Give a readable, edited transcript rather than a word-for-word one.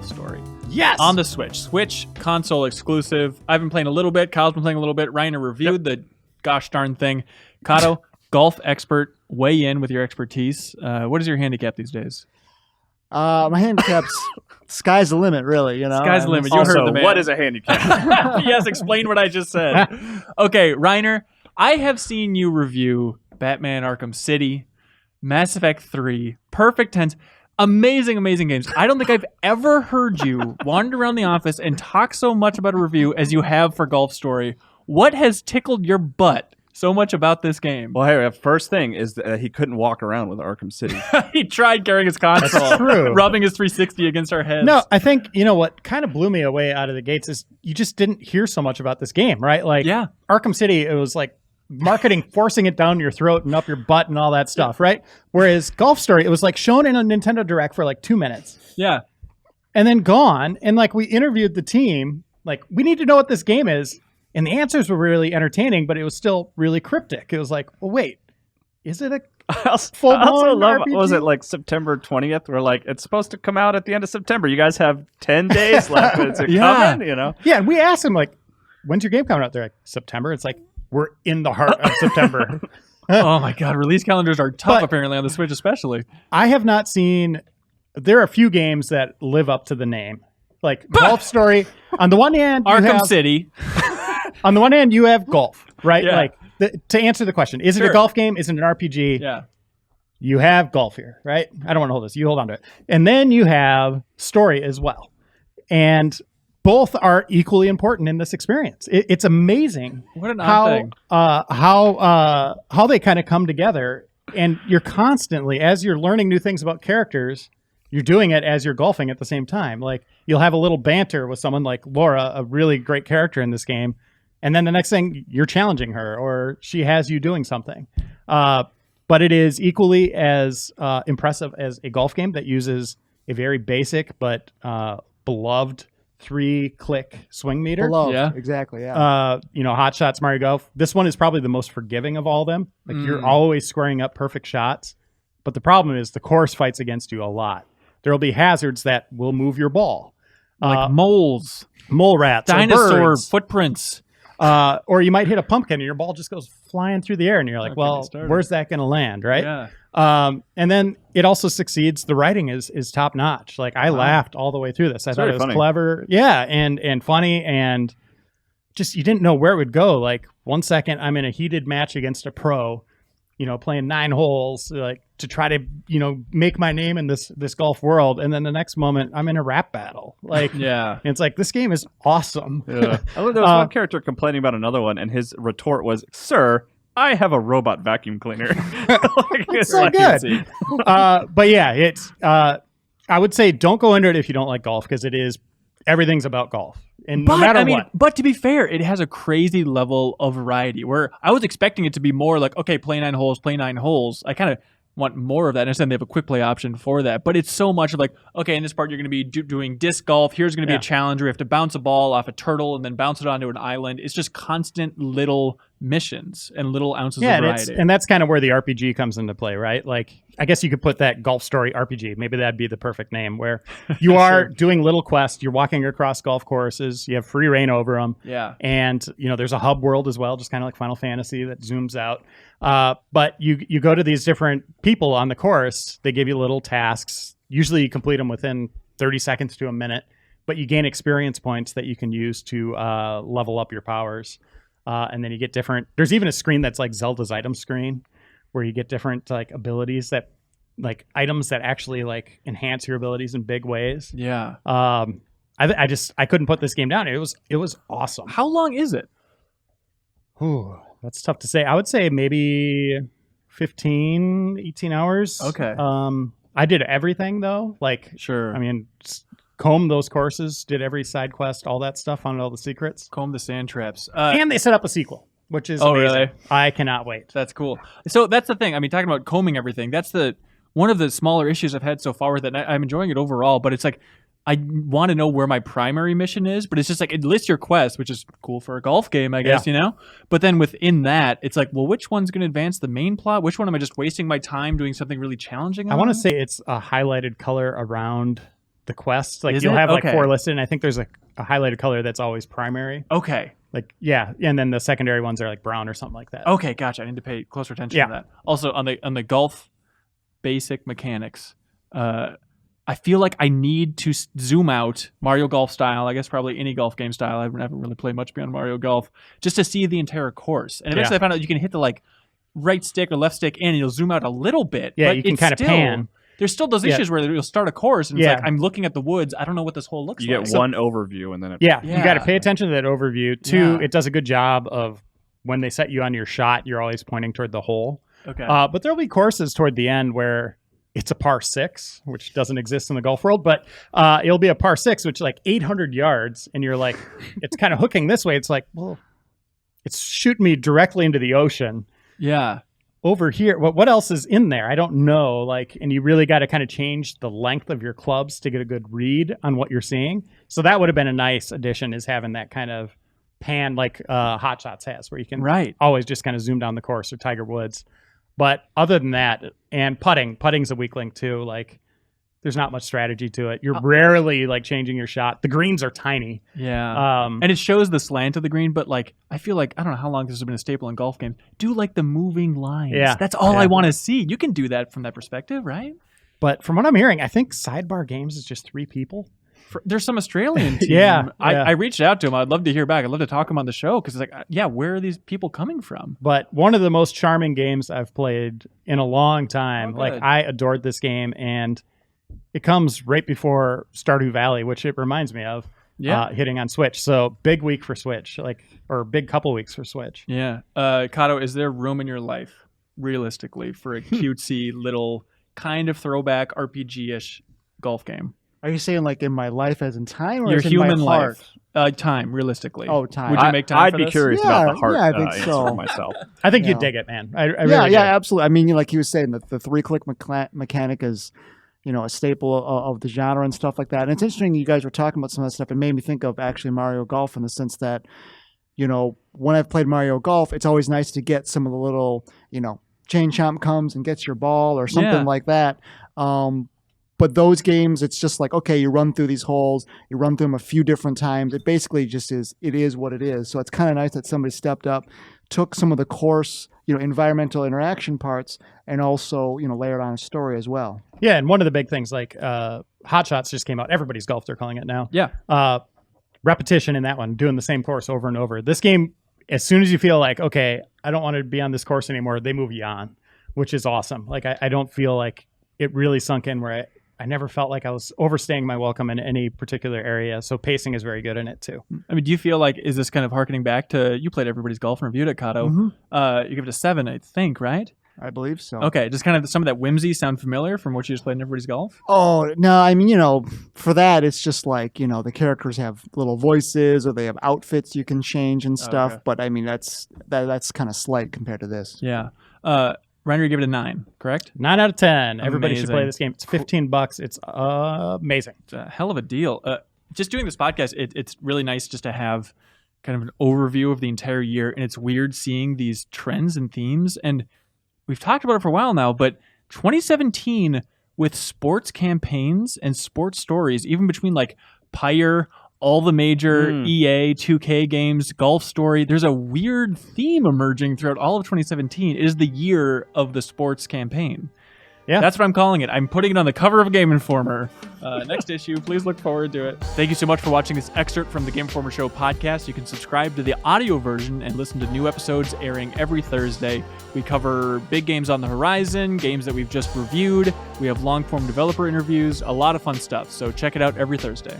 Golf Story. Yes! On the Switch console exclusive. I've been playing a little bit. Kyle's been playing a little bit. Reiner reviewed the gosh darn thing. Kato, golf expert, weigh in with your expertise. What is your handicap these days? My handicap's sky's the limit, really. Sky's the limit. You heard the man. What is a handicap? Yes, explain what I just said. Okay, Reiner, I have seen you review Batman Arkham City, Mass Effect 3, Perfect Tense. Amazing games. I don't think I've ever heard you wander around the office and talk so much about a review as you have for Golf Story. What has tickled your butt so much about this game? Well, hey, first thing is that he couldn't walk around with Arkham City. He tried carrying his console, rubbing his 360 against our heads. No, I think, what kind of blew me away out of the gates is you just didn't hear so much about this game, right? Like, Arkham City, it was like marketing forcing it down your throat and up your butt and all that stuff, right? Whereas Golf Story, it was like shown in a Nintendo Direct for like 2 minutes. Yeah. And then gone. And like we interviewed the team, like, we need to know what this game is. And the answers were really entertaining, but it was still really cryptic. It was like, well, wait, is it a full-blown RPG? Was it like September 20th? We're like, it's supposed to come out at the end of September. You guys have 10 days left. Is it coming? Yeah, and we asked them, like, when's your game coming out? They're like, September. It's like, we're in the heart of September. Oh my God, release calendars are tough apparently on the Switch especially. I have not seen, there are a few games that live up to the name. Like Golf Story, on the one hand, Arkham City. On the one hand, you have golf, right? Yeah. Like, to answer the question, is it a golf game? Is it an RPG? Yeah. You have golf here, right? I don't want to hold this. You hold on to it. And then you have story as well. And both are equally important in this experience. It's amazing what an odd thing. How they kind of come together. And you're constantly, as you're learning new things about characters, you're doing it as you're golfing at the same time. Like, you'll have a little banter with someone like Laura, a really great character in this game. And then the next thing, you're challenging her or she has you doing something. But it is equally as impressive as a golf game that uses a very basic but beloved 3-click swing meter. Beloved, exactly, yeah. Hot Shots, Mario Golf. This one is probably the most forgiving of all of them. Like, you're always squaring up perfect shots. But the problem is the course fights against you a lot. There will be hazards that will move your ball. Like moles. Mole rats. Dinosaur footprints. Or you might hit a pumpkin and your ball just goes flying through the air and you're like, well, where's that going to land, right? Yeah. And then it also succeeds. The writing is top notch. Like, I laughed all the way through this. I thought it was clever. Yeah, and funny, and just you didn't know where it would go. Like, 1 second I'm in a heated match against a pro, playing 9 holes, like, to try to, make my name in this golf world. And then the next moment I'm in a rap battle. Like, it's like, this game is awesome. Yeah. There was one character complaining about another one, and his retort was, "Sir, I have a robot vacuum cleaner." It's so good. But yeah, it's, I would say don't go into it if you don't like golf, because everything's about golf. And no matter what. But to be fair, it has a crazy level of variety where I was expecting it to be more like, okay, play 9 holes. I kind of want more of that. I understand they have a quick play option for that, but it's so much of like, okay, in this part, you're going to be doing disc golf. Here's going to be a challenge where you have to bounce a ball off a turtle and then bounce it onto an island. It's just constant little missions and little ounces of variety. And that's kind of where the RPG comes into play, right? Like, I guess you could put that Golf Story RPG. Maybe that'd be the perfect name, where you are doing little quests. You're walking across golf courses. You have free reign over them. Yeah. And, there's a hub world as well, just kind of like Final Fantasy that zooms out. But you go to these different people on the course. They give you little tasks. Usually you complete them within 30 seconds to a minute, but you gain experience points that you can use to level up your powers. And then you get different, there's even a screen that's like Zelda's item screen, where you get different like abilities that, like, items that actually like enhance your abilities in big ways. Yeah. I couldn't put this game down. It was awesome. How long is it? Ooh, that's tough to say. I would say maybe 15, 18 hours. Okay. I did everything though. Like, sure. I mean, combed those courses, did every side quest, all that stuff, found all the secrets. Comb the sand traps. And they set up a sequel, which is amazing. Really? I cannot wait. That's cool. So that's the thing. I mean, talking about combing everything, that's one of the smaller issues I've had so far with it. I'm enjoying it overall, but it's like, I want to know where my primary mission is, but it's just like, it lists your quest, which is cool for a golf game, I guess, But then within that, it's like, well, which one's going to advance the main plot? Which one am I just wasting my time doing something really challenging on? I want to say it's a highlighted color around the quests. Like Is you'll it? have like Okay. 4 listed, and I think there's a highlighted color that's always primary. Okay. Like and then the secondary ones are like brown or something like that. Okay, gotcha. I need to pay closer attention to that. Also, on the golf basic mechanics, I feel like I need to zoom out Mario Golf style. I guess probably any golf game style. I've never really played much beyond Mario Golf, just to see the entire course. And eventually, I found out you can hit the like right stick or left stick in, and you'll zoom out a little bit. Yeah, but you can it's kind of still- pan. There's still those issues where you'll start a course, and it's Yeah. like I'm looking at the woods. I don't know what this hole looks You like. get one overview and then it You Yeah. got to pay attention to that overview. 2, Yeah. it does a good job of when they set you on your shot, you're always pointing toward the hole. Okay. But there'll be courses toward the end where it's a par 6, which doesn't exist in the golf world, but it'll be a par 6, which is like 800 yards. And you're like, it's kind of hooking this way. It's like, well, it's shooting me directly into the ocean. yeah. Over here, what else is in there? I don't know. Like, and you really got to kind of change the length of your clubs to get a good read on what you're seeing. So that would have been a nice addition, is having that kind of pan like Hot Shots has, where you can Right. always just kind of zoom down the course, or Tiger Woods. But other than that, and putting's a weak link too. Like, there's not much strategy to it. You're rarely like changing your shot. The greens are tiny. Yeah. And it shows the slant of the green, but like I feel like I don't know how long this has been a staple in golf games. Do like the moving lines. Yeah. That's all Yeah. I want to see. You can do that from that perspective, right? But from what I'm hearing, I think Sidebar Games is just 3 people. There's some Australian team. Yeah. I reached out to him. I'd love to hear back. I'd love to talk to him on the show because it's like, yeah, where are these people coming from? But one of the most charming games I've played in a long time. Oh, Like, good. I adored this game, and it comes right before Stardew Valley, which it reminds me of. Yeah. Hitting on Switch. So big week for Switch, or big couple weeks for Switch. Yeah. Kato, is there room in your life, realistically, for a cutesy little kind of throwback RPG-ish golf game? Are you saying like in my life as in time, or Your as in human my heart? life. Time, realistically. Oh, time. Would you make time I'd for be this? curious Yeah, about the heart yeah, I think answer so. for myself. I think Yeah. you'd dig it, man. I Yeah, really yeah, do. absolutely. I mean, like he was saying, the 3-click mechanic is, a staple of the genre and stuff like that. And it's interesting you guys were talking about some of that stuff. It made me think of actually Mario Golf, in the sense that, when I've played Mario Golf, it's always nice to get some of the little, chain chomp comes and gets your ball or something Yeah. like that. But those games, it's just like, okay, you run through these holes, you run through them a few different times. It basically just is what it is. So it's kind of nice that somebody stepped up, took some of the course, environmental interaction parts, and also, layered on a story as well. Yeah, and one of the big things, like Hot Shots just came out. Everybody's Golf, they're calling it now. Yeah. Repetition in that one, doing the same course over and over. This game, as soon as you feel like, okay, I don't want to be on this course anymore, they move you on, which is awesome. Like, I don't feel like it really sunk in, where I never felt like I was overstaying my welcome in any particular area. So pacing is very good in it too. I mean, do you feel like, is this kind of harkening back to, you played Everybody's Golf and reviewed it, Kato. Mhm. You give it a 7, I think, right? I believe so. Okay, just kind of some of that whimsy sound familiar from what you just played in Everybody's Golf? Oh, no, I mean, for that, it's just like, the characters have little voices, or they have outfits you can change and stuff. Okay. But I mean, that's kind of slight compared to this. Yeah. Reiner, you give it a 9, correct? 9 out of 10. Everybody should Amazing. play this game. It's $15. It's amazing. It's a hell of a deal. Just doing this podcast, it's really nice just to have kind of an overview of the entire year. And it's weird seeing these trends and themes. And we've talked about it for a while now, but 2017 with sports campaigns and sports stories, even between like Pyre, all the major EA, 2K games, Golf Story, there's a weird theme emerging throughout all of 2017. It is the year of the sports campaign. Yeah. That's what I'm calling it. I'm putting it on the cover of Game Informer. Next issue. Please look forward to it. Thank you so much for watching this excerpt from the Game Informer Show podcast. You can subscribe to the audio version and listen to new episodes airing every Thursday. We cover big games on the horizon, games that we've just reviewed. We have long-form developer interviews, a lot of fun stuff. So check it out every Thursday.